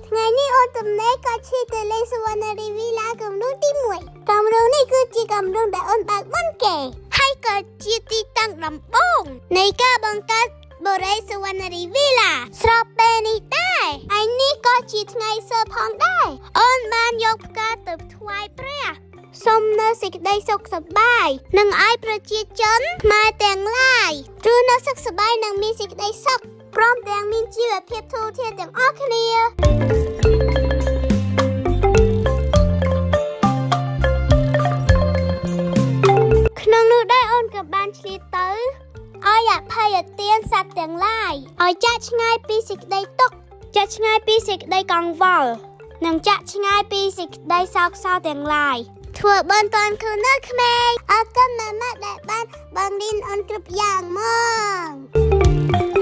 ថ្ងៃនេះអូនទំនេរក៏ឈីទៅលេងសុវណ្ណរីវីឡាគំរូទី1គម្រោងនេះគឺជាគម្រោងដែលអូនបើកមុនគេហើយក៏ជាទីតាំងដំបូងនៃការបង្កើតបរិយាសុវណ្ណរីវីឡាស្របពេលនេះដែរហើយនេះក៏ជាថ្ងៃសៅរ៍ផងដែរអូនបានយកផ្កាទៅថ្វាយព្រះសូមនៅសេចក្តីសុខសប្បាយនិងឲ្យប្រជាជនខ្មែរទាំងឡាយរស់នៅសុខសប្បាយនិងមានសេចក្តីសុខព្រមទាំងមានជីវភាពធូរធារទាំងអស់គ្នាក្នុងនោះដែរអូនក៏បានឆ្លៀតទៅឲ្យអភ័យទានសត្វទាំងឡាយឲ្យចាក់ឆ្ងាយពីសេចក្តីទុក្ខចាក់ឆ្ងាយពីសេចក្តីកង្វល់និងចាក់ឆ្ងាយពីសេចក្តីសោកសៅទាំងឡាយធ្វើបានតាន់ខ្លួននៅក្មេងអរគុណម៉ាម៉ាដែលបានបង្រៀនអូនគ្រប់យ៉ាងហ្មង